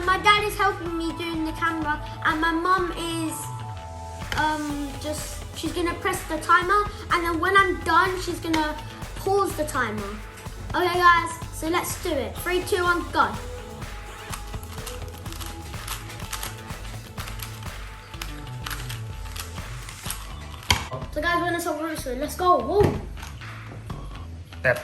my dad is helping me doing the camera, and my mum is she's gonna press the timer, and then when I'm done, she's gonna pause the timer. Okay, guys, so let's do it. 3, 2, 1, go. So guys, we're gonna solve Rubik's Cube. Let's go. Woo. Step.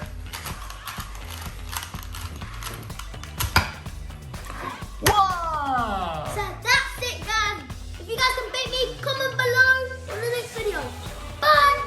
Wow! So that's it, guys. If you guys can beat me, comment below on the next video. Bye.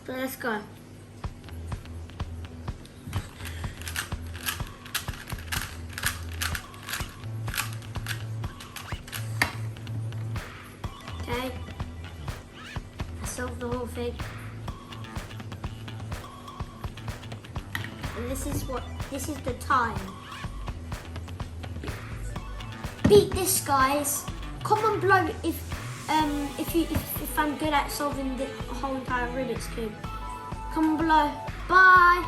So let's go. Okay. I solved the whole thing. And this is the time. Beat this, guys. Comment below if I'm good at solving the whole entire Rubik's Cube. Comment below. Bye.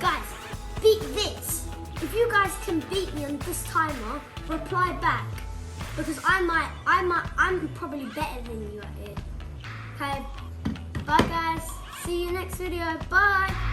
Guys, beat this. If you guys can beat me on this timer, reply back. Because I'm probably better than you at it. Okay, bye guys. See you next video. Bye.